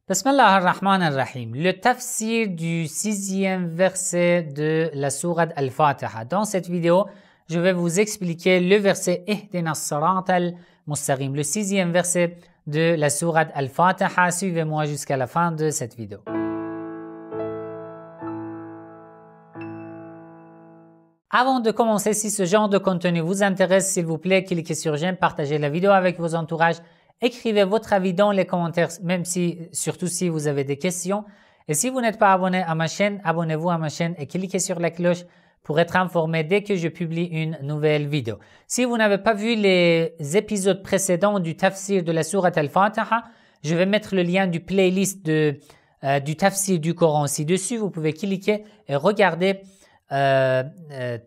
Bismillah ar-Rahman ar-Rahim, le tafsir du 6e verset de la sourate Al-Fatiha. Dans cette vidéo, je vais vous expliquer le verset Ihdina as-sirat al-mustaqim, le 6e verset de la sourate Al-Fatiha. Suivez-moi jusqu'à la fin de cette vidéo. Avant de commencer, si ce genre de contenu vous intéresse, s'il vous plaît, cliquez sur j'aime, partagez la vidéo avec vos entourages. Écrivez votre avis dans les commentaires, surtout si vous avez des questions. Et si vous n'êtes pas abonné à ma chaîne, abonnez-vous à ma chaîne et cliquez sur la cloche pour être informé dès que je publie une nouvelle vidéo. Si vous n'avez pas vu les épisodes précédents du tafsir de la sourate Al-Fatiha, je vais mettre le lien du playlist du tafsir du Coran ci-dessus. Vous pouvez cliquer et regarder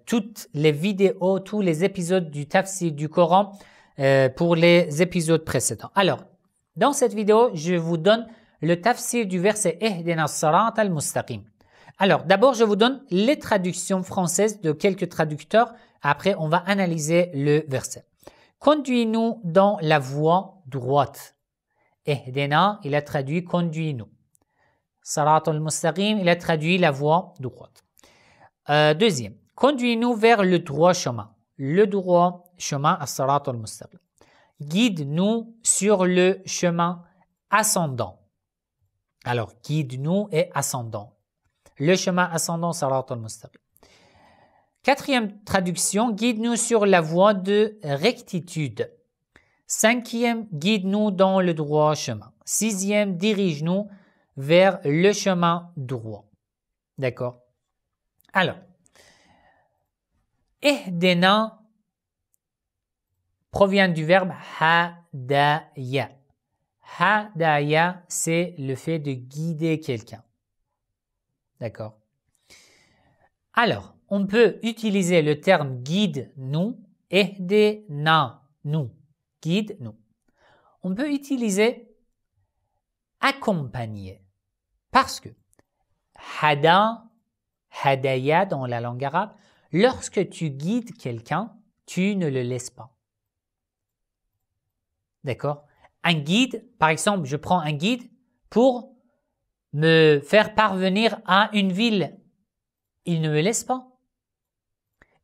toutes les vidéos, tous les épisodes du tafsir du Coran pour les épisodes précédents. Alors, dans cette vidéo, je vous donne le tafsir du verset Ihdina as-sirat al-mustaqim. Alors, d'abord, je vous donne les traductions françaises de quelques traducteurs. Après, on va analyser le verset. Conduis-nous dans la voie droite. Ihdina, il a traduit conduis-nous. Sirat al-mustaqim, il a traduit la voie droite. Deuxième, conduis-nous vers le droit chemin. Le droit chemin, as-sirat al-mustaqim. Guide-nous sur le chemin ascendant. Alors, guide-nous et ascendant. Le chemin ascendant, sirat al-mustaqim. Quatrième traduction, guide-nous sur la voie de rectitude. Cinquième, guide-nous dans le droit chemin. Sixième, dirige-nous vers le chemin droit. D'accord? Alors, Ihdina provient du verbe hadaya. Hadaya, c'est le fait de guider quelqu'un. D'accord? Alors, on peut utiliser le terme guide-nous, Ihdina, nous, guide-nous. On peut utiliser accompagner, parce que hadaya dans la langue arabe, lorsque tu guides quelqu'un, tu ne le laisses pas. D'accord? Un guide, par exemple, je prends un guide pour me faire parvenir à une ville. Il ne me laisse pas.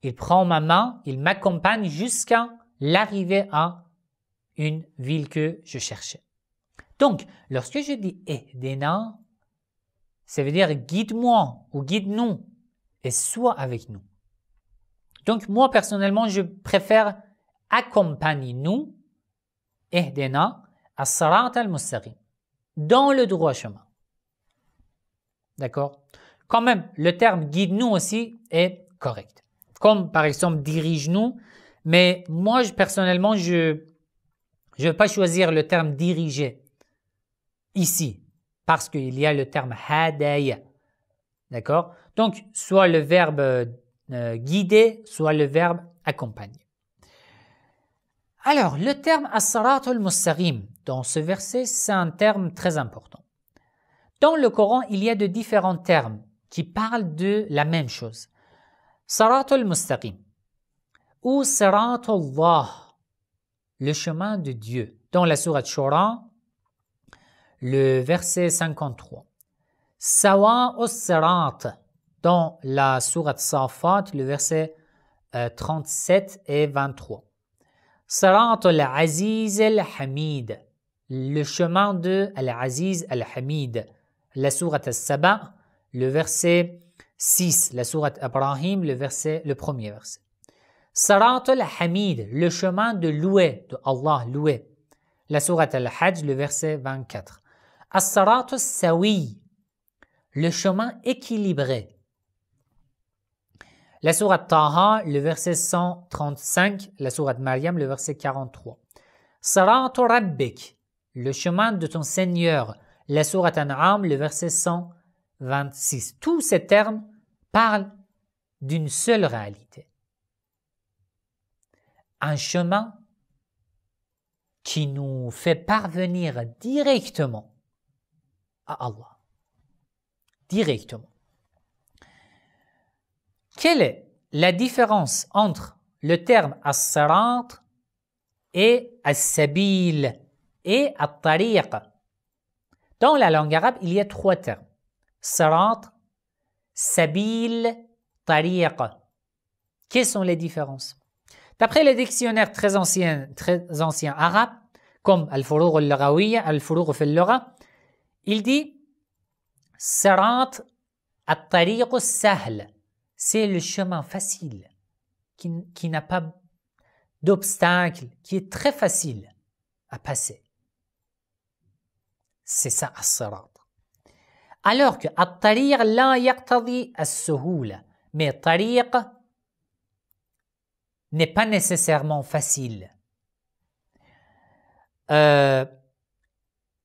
Il prend ma main, il m'accompagne jusqu'à l'arrivée à une ville que je cherchais. Donc, lorsque je dis Ihdina, ça veut dire guide-moi ou guide-nous et sois avec nous. Donc, moi, personnellement, je préfère accompagner-nous, Ihdina, as-sirat al-mustaqim, dans le droit chemin. D'accord? Quand même, le terme guide-nous aussi est correct. Comme, par exemple, dirige-nous, mais moi, personnellement, je ne vais pas choisir le terme diriger ici, parce qu'il y a le terme hadaya. D'accord? Donc, soit le verbe guider, soit le verbe accompagner. Alors, le terme as-sirat al-mustaqim, dans ce verset, c'est un terme très important. Dans le Coran, il y a de différents termes qui parlent de la même chose. Sirat al-mustaqim ou sirat Allah, le chemin de Dieu. Dans la sourate Shura, le verset 53. Sawa as-sirat, dans la sourate Safat, le verset 37 et 23. Sirat al-Aziz al-Hamid, le chemin de Al-Aziz al-Hamid. La sourate As-Saba, le verset 6. La sourate Ibrahim, le premier verset. Sirat al-Hamid, le chemin de louer, de Allah, louer. La sourate Al-Hajj, le verset 24. As-sirat al-Sawi, le chemin équilibré. La sourate Taha, le verset 135, la sourate Maryam, le verset 43. Sirat Rabbik, le chemin de ton Seigneur. La sourate An'am, le verset 126. Tous ces termes parlent d'une seule réalité. Un chemin qui nous fait parvenir directement à Allah. Directement. Quelle est la différence entre le terme as-sirat et as-sabil et at-tariq? Dans la langue arabe, il y a 3 termes. Sirat, sabil, tariq. Quelles sont les différences? D'après les dictionnaires très anciens arabes, comme Al-Furuq al-Lughawiyya, Al-Furuq fi al-Lugha, il dit Sirat at-tariq sahl, c'est le chemin facile, qui n'a pas d'obstacle, qui est très facile à passer. C'est ça, as-sirat. Alors que at-tariq la yaqtadi as-suhula, mais tariq n'est pas nécessairement facile.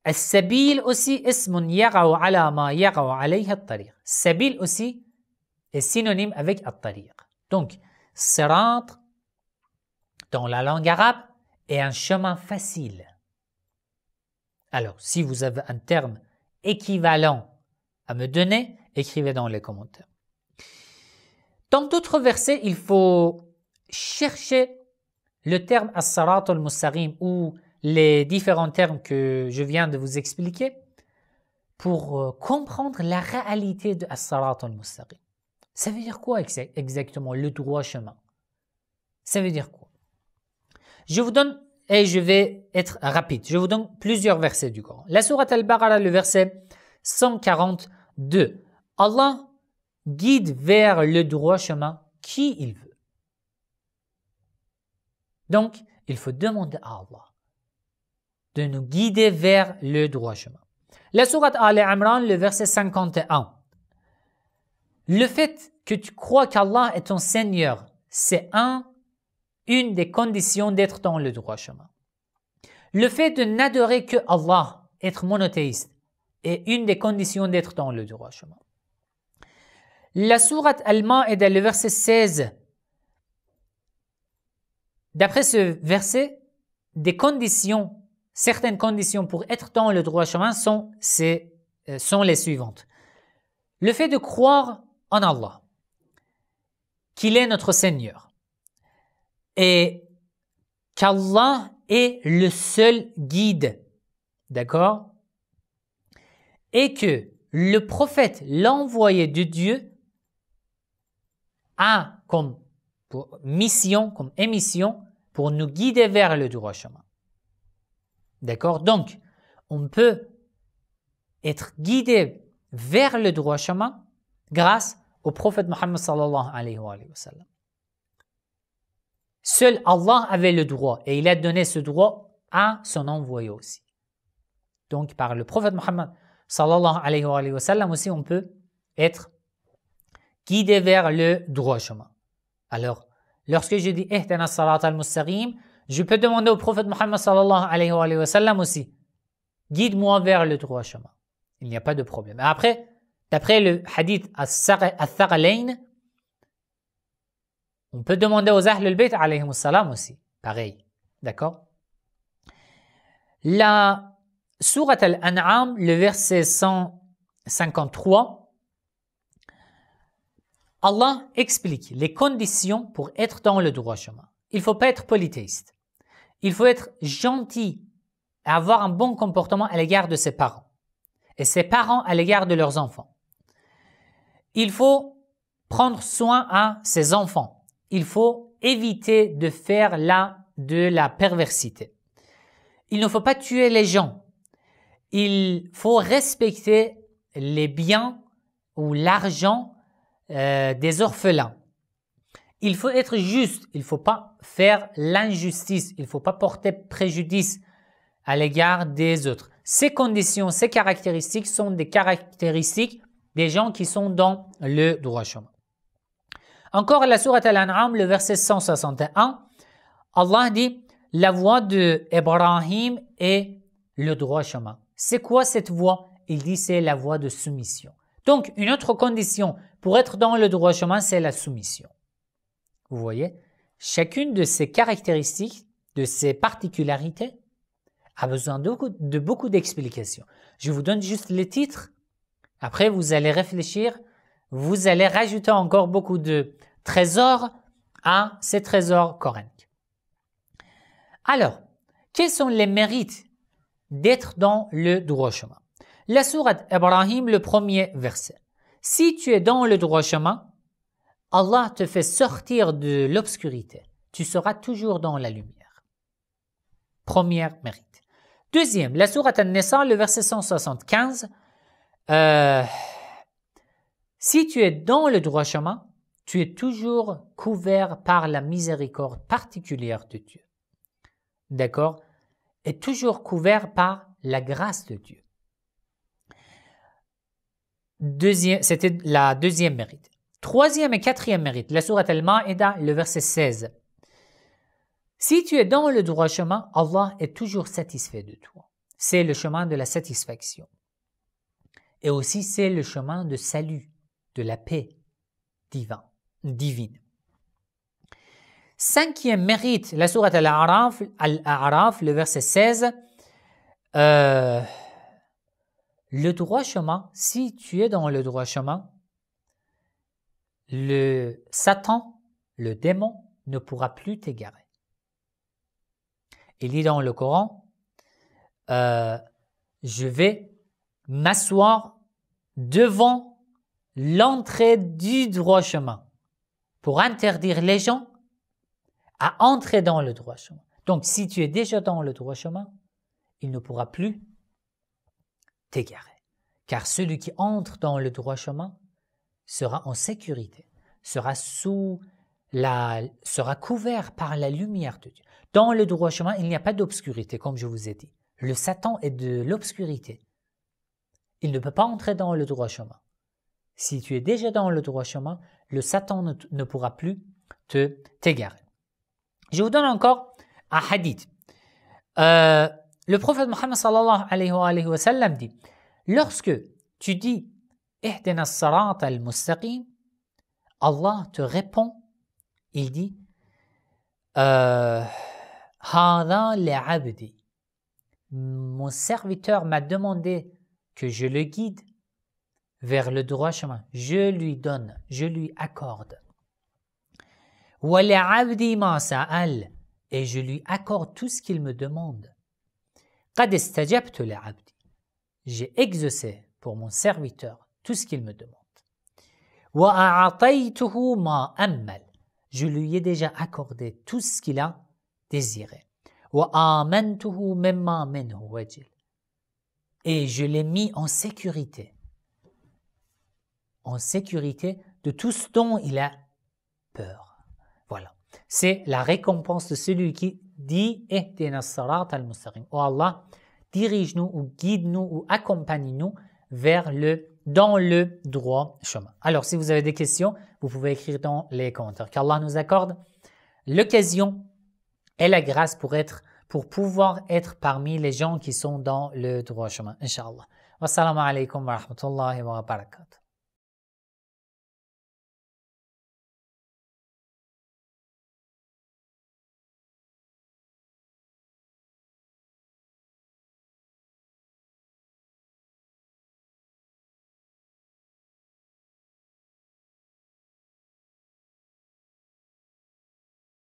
As-sabil aussi ismun yaqa'u ala ma yaqa'u alayhi at-tariq. Sabil aussi est synonyme avec at-tariq. Donc, sirat dans la langue arabe est un chemin facile. Alors, si vous avez un terme équivalent à me donner, écrivez dans les commentaires. Dans d'autres versets, il faut chercher le terme as-sirat al-mustaqim ou les différents termes que je viens de vous expliquer pour comprendre la réalité de as-sirat al-mustaqim. Ça veut dire quoi exactement le droit chemin? Ça veut dire quoi? Je vous donne, et je vais être rapide, je vous donne plusieurs versets du Coran. La sourate Al-Baqarah, le verset 142. Allah guide vers le droit chemin qui il veut. Donc, il faut demander à Allah de nous guider vers le droit chemin. La sourate Ali Imran, le verset 51. Le fait que tu crois qu'Allah est ton Seigneur, c'est une des conditions d'être dans le droit chemin. Le fait de n'adorer que Allah, être monothéiste, est une des conditions d'être dans le droit chemin. La sourate Al-Ma'ida, le verset 16. D'après ce verset, certaines conditions pour être dans le droit chemin sont les suivantes. Le fait de croire en Allah, qu'il est notre Seigneur, et qu'Allah est le seul guide, d'accord? Et que le prophète, l'envoyé de Dieu, a comme émission pour nous guider vers le droit chemin. D'accord? Donc, on peut être guidé vers le droit chemin grâce au prophète Mohammed sallallahu alayhi wa sallam. Seul Allah avait le droit et il a donné ce droit à son envoyé aussi. Donc, par le prophète Mohammed sallallahu alayhi wa sallam aussi, on peut être guidé vers le droit chemin. Alors, lorsque je dis « Ihdina as-sirat al-mustaqim », je peux demander au prophète Mohammed sallallahu alayhi wa sallam aussi « Guide-moi vers le droit chemin ». Il n'y a pas de problème. Après, d'après le hadith al-Thaqalayn, on peut demander aux Ahl al-Bayt alayhim salam aussi. Pareil. D'accord? La sourate Al-An'am, le verset 153, Allah explique les conditions pour être dans le droit chemin. Il ne faut pas être polythéiste. Il faut être gentil et avoir un bon comportement à l'égard de ses parents. Et ses parents à l'égard de leurs enfants. Il faut prendre soin à ses enfants. Il faut éviter de faire de la perversité. Il ne faut pas tuer les gens. Il faut respecter les biens ou l'argent des orphelins. Il faut être juste, il ne faut pas faire l'injustice, il ne faut pas porter préjudice à l'égard des autres. Ces conditions, ces caractéristiques sont des caractéristiques des gens qui sont dans le droit chemin. Encore la sourate Al-An'am, le verset 161, Allah dit « La voie de Ibrahim est le droit chemin ». C'est quoi cette voie? Il dit c'est la voie de soumission. Donc, une autre condition pour être dans le droit chemin, c'est la soumission. Vous voyez, chacune de ces caractéristiques, de ces particularités, a besoin de beaucoup d'explications. Je vous donne juste les titres. Après, vous allez réfléchir. Vous allez rajouter encore beaucoup de trésors à ces trésors coraniques. Alors, quels sont les mérites d'être dans le droit chemin? La sourate Ibrahim, le premier verset. Si tu es dans le droit chemin, Allah te fait sortir de l'obscurité. Tu seras toujours dans la lumière. Première mérite. Deuxième, la sourate An-Nisa, le verset 175. Si tu es dans le droit chemin, tu es toujours couvert par la miséricorde particulière de Dieu. D'accord? Et toujours couvert par la grâce de Dieu. C'était la deuxième mérite. Troisième et quatrième mérite, la sourate Al-Ma'ida, le verset 16. Si tu es dans le droit chemin, Allah est toujours satisfait de toi. C'est le chemin de la satisfaction. Et aussi, c'est le chemin de salut, de la paix divine. Cinquième mérite, la sourate Al-A'raf, le verset 16. Le droit chemin, si tu es dans le droit chemin, le Satan, le démon, ne pourra plus t'égarer. Il dit dans le Coran, je vais m'asseoir devant l'entrée du droit chemin pour interdire les gens à entrer dans le droit chemin. Donc, si tu es déjà dans le droit chemin, il ne pourra plus t'égarer. Car celui qui entre dans le droit chemin sera en sécurité, sera couvert par la lumière de Dieu. Dans le droit chemin, il n'y a pas d'obscurité, comme je vous ai dit. Le Satan est de l'obscurité. Il ne peut pas entrer dans le droit chemin. Si tu es déjà dans le droit chemin, le Satan ne pourra plus t'égarer. Je vous donne encore un hadith. Le prophète Mohammed sallallahu alayhi wa sallam dit, lorsque tu dis « Ihdina as-sirata al-mustaqim », Allah te répond, il dit « Hada li'abdi » Mon serviteur m'a demandé que je le guide vers le droit chemin. Je lui donne, je lui accorde. « Wa li'abdi ma sa'al » et je lui accorde tout ce qu'il me demande. « Qad istajabtu li'abdi » J'ai exaucé pour mon serviteur tout ce qu'il me demande. Wa a'ataytuhu ma ammal. Je lui ai déjà accordé tout ce qu'il a désiré. Wa amantuhu mimma minhu wajil. Et je l'ai mis en sécurité. En sécurité de tout ce dont il a peur. Voilà. C'est la récompense de celui qui dit Ihdina as-sirata al-mustaqim. Oh Allah, dirige-nous ou guide-nous ou accompagne-nous dans le droit chemin. Alors, si vous avez des questions, vous pouvez écrire dans les commentaires. Qu'Allah nous accorde l'occasion et la grâce pour pouvoir être parmi les gens qui sont dans le droit chemin. Inch'Allah. Wassalamu alaikum wa rahmatullahi wa barakatuh.